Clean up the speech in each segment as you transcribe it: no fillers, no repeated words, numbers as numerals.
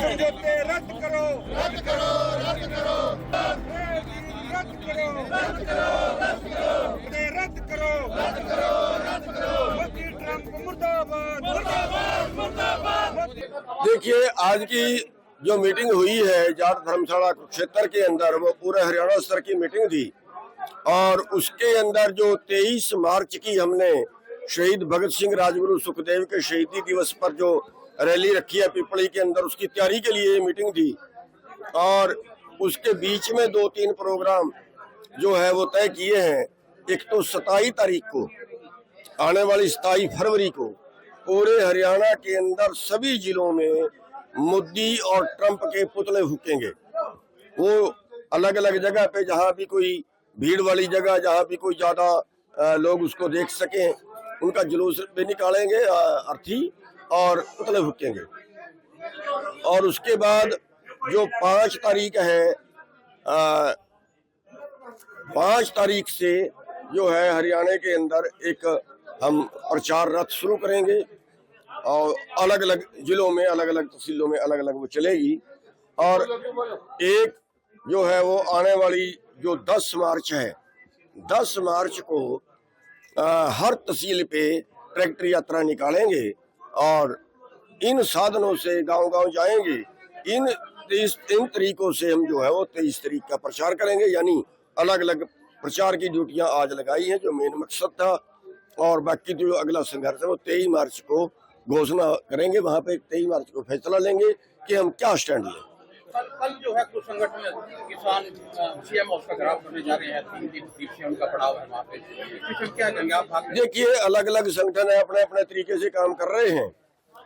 समझौते रद्द करो, रद्द करो, रद्द करो, रद्द करो, रद्द करो, रद्द करो, रद्द करो, रद्द करो, रद्द करो, मोदी ट्रंप मुर्दाबाद, मुर्दाबाद, मुर्दाबाद। देखिए, आज की जो मीटिंग हुई है जाट धर्मशाला कुरुक्षेत्र के अंदर, वो पूरे हरियाणा स्तर की मीटिंग थी और उसके अंदर जो 23 मार्च की हमने शहीद भगत सिंह राजगुरु सुखदेव के शहीदी दिवस पर जो रैली रखी है पिपली के अंदर, उसकी तैयारी के लिए ये मीटिंग थी। और उसके बीच में 2-3 प्रोग्राम जो है वो तय किए हैं। एक तो 27 तारीख को, आने वाली 27 फरवरी को पूरे हरियाणा के अंदर सभी जिलों में मोदी और ट्रंप के पुतले फूकेंगे। वो अलग अलग जगह पे, जहां भी कोई भीड़ वाली जगह, जहां भी कोई ज्यादा लोग उसको देख सकें, उनका जुलूस भी निकालेंगे अर्थी और पुतले फूकेंगे। और उसके बाद जो 5 तारीख है, 5 तारीख से जो है हरियाणा के अंदर एक हम प्रचार रथ शुरू करेंगे और अलग अलग जिलों में, अलग अलग तहसीलों में अलग अलग वो चलेगी। और एक जो है वो आने वाली जो 10 मार्च है, 10 मार्च को हर तहसील पे ट्रैक्टर यात्रा निकालेंगे और इन साधनों से गांव-गांव जाएंगे। इन तरीकों से हम जो है वो 23 तारीख का प्रचार करेंगे। यानी अलग अलग प्रचार की ड्यूटियां आज लगाई हैं, जो मेन मकसद था। और बाकी जो अगला संघर्ष है वो 23 मार्च को घोषणा करेंगे। वहां पे 23 मार्च को फैसला लेंगे कि हम क्या स्टैंड लें। कल जो है कुछ संगठन किसान सीएम हाउस का घेराव करने जा रहे हैं, 3 दिन पीछे उनका पड़ाव है वहाँ पे, क्या कहेंगे आप? देखिए, अलग अलग संगठन है, अपने अपने तरीके से काम कर रहे हैं।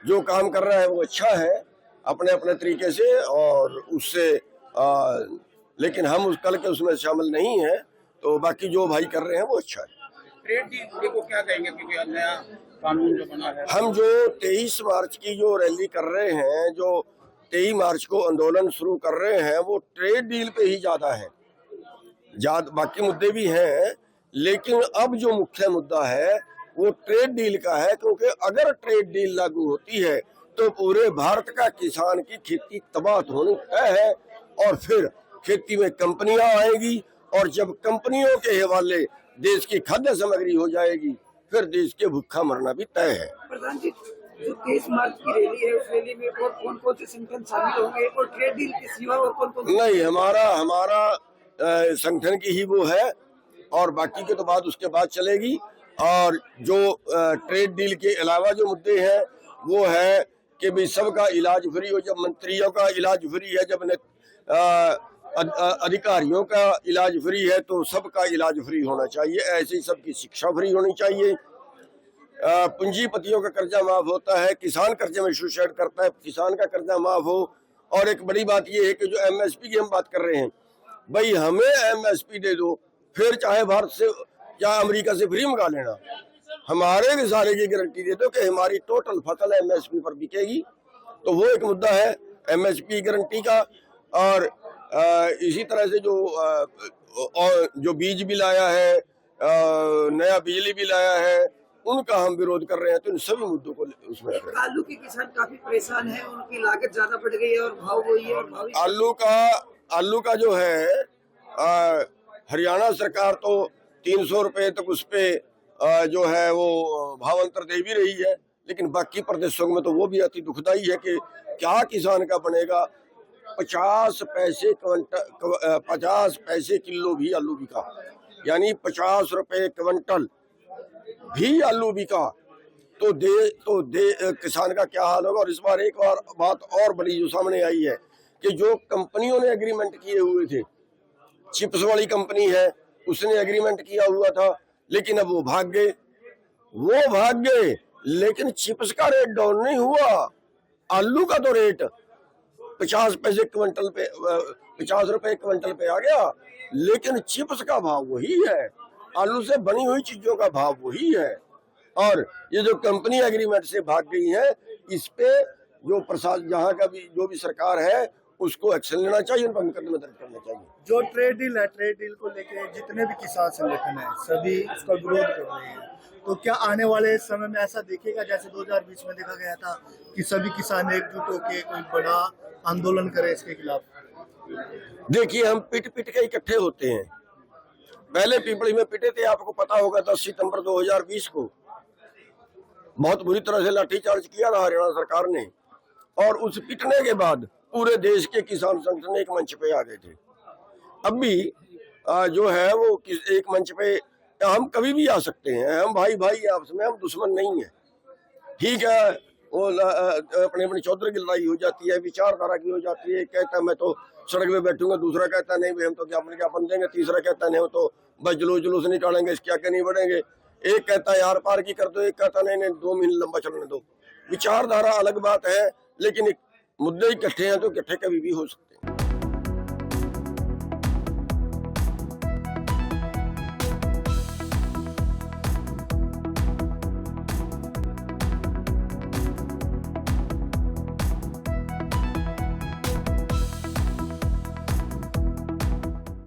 जो काम कर रहा है वो अच्छा है अपने अपने तरीके से, और उससे लेकिन हम उस कल के उसमें शामिल नहीं है। तो बाकी जो भाई कर रहे हैं वो अच्छा है। ट्रेड डील को क्या कहेंगे, क्योंकि नया कानून जो बना है? हम जो 23 मार्च की जो रैली कर रहे हैं, जो 23 मार्च को आंदोलन शुरू कर रहे हैं, वो ट्रेड डील पे ही ज्यादा है। बाकी मुद्दे भी हैं, लेकिन अब जो मुख्य मुद्दा है वो ट्रेड डील का है। क्योंकि अगर ट्रेड डील लागू होती है तो पूरे भारत का किसान की खेती तबाह होनी तय है। और फिर खेती में कंपनियां आएगी, और जब कंपनियों के हवाले देश की खाद्य सामग्री हो जाएगी, फिर देश के भूखा मरना भी तय है। प्रधान जी, जो 23 मार्च की रैली है, उस रैली में और कौन कौन से संगठन शामिल होंगे और ट्रेड डील के सिवा और कौन कौन? नहीं, हमारा संगठन की ही वो है, और बाकी के तो बात उसके बाद चलेगी। और जो ट्रेड डील के अलावा जो मुद्दे हैं वो है कि भाई सबका इलाज फ्री हो। जब मंत्रियों का इलाज फ्री है, जब अधिकारियों का इलाज फ्री है, तो सबका इलाज फ्री होना चाहिए। ऐसे ही सबकी शिक्षा फ्री होनी चाहिए। पूंजीपतियों का कर्जा माफ होता है, किसान कर्जे में सुसाइड करता है, किसान का कर्जा माफ हो। और एक बड़ी बात यह है कि जो एमएसपी की हम बात कर रहे हैं, भाई हमें एमएसपी दे दो, फिर चाहे भारत से या अमेरिका से फ्री मंगा लेना। हमारे किसाने की गारंटी दे दो कि हमारी टोटल फसल एमएसपी पर बिकेगी। तो वो एक मुद्दा है एमएसपी गारंटी का। और इसी तरह से जो बीज भी लाया है, नया बिजली भी लाया है, उनका हम विरोध कर रहे हैं। तो इन सभी मुद्दों को उसमें रख रहे हैं। आलू के किसान काफी परेशान हैं, उनकी लागत ज्यादा बढ़ गई है और भाव वही है। और आलू का जो है हरियाणा सरकार तो 300 रुपए तक उस पे जो है वो भाव अंतर दे भी रही है, लेकिन बाकी प्रदेशों में तो वो भी अति दुखदाई है कि क्या किसान का बनेगा। 50 पैसे किलो भी आलू बिका, यानी 50 रुपए क्विंटल भी आलू बिका। तो किसान का क्या हाल होगा। और इस बार एक और बात और बड़ी जो सामने आई है कि जो कंपनियों ने एग्रीमेंट किए हुए थे, चिप्स वाली कंपनी है, उसने एग्रीमेंट किया हुआ था, लेकिन अब वो भाग गए। लेकिन चिप्स का रेट डाउन नहीं हुआ। आलू का तो रेट 50 पैसे क्विंटल पे, 50 रुपए क्विंटल पे आ गया, लेकिन चिप्स का भाव वही है, आलू से बनी हुई चीजों का भाव वही है। और ये जो कंपनी एग्रीमेंट से भाग गई है, इस पे जो प्रशासन, जहाँ का भी जो भी सरकार है, उसको एक्शन लेना चाहिए, उन पर मुकदमा दर्ज करना चाहिए। जो ट्रेड डील है, ट्रेड डील को लेके जितने भी किसान संगठन है, सभी उसका विरोध कर रहे हैं। तो क्या आने वाले समय में ऐसा देखेगा जैसे 2020 में देखा गया था कि सभी किसान एकजुट होकर कोई बड़ा आंदोलन करें इसके खिलाफ? देखिए, हम पिट पिट के इकट्ठे होते हैं। पहले पिपली में पिटे थे, आपको पता होगा 10 सितंबर 2020 को बहुत बुरी तरह से लाठीचार्ज किया था हरियाणा सरकार ने, और उस पिटने के बाद पूरे देश के किसान संगठन एक मंच पे आ गए थे। अब भी जो है वो एक मंच पे हम कभी भी आ सकते हैं, हम भाई भाई आपस में, हम दुश्मन नहीं है। ठीक है, वो अपने अपने चौधरी की लड़ाई हो जाती है, विचारधारा की हो जाती है। कहता है मैं तो सड़क पे बैठूंगा, दूसरा कहता है नहीं भाई हम तो ज्ञापन देंगे, तीसरा कहता है नहीं तो बस जुलूस निकालेंगे, इसके आगे नहीं बढ़ेंगे। एक कहता है यार पार की कर दो, एक कहता नहीं 2 महीने लंबा चलने दो। विचारधारा अलग बात है, लेकिन एक मुद्दे इकट्ठे हैं तो इकट्ठे कभी भी हो सकते हैं।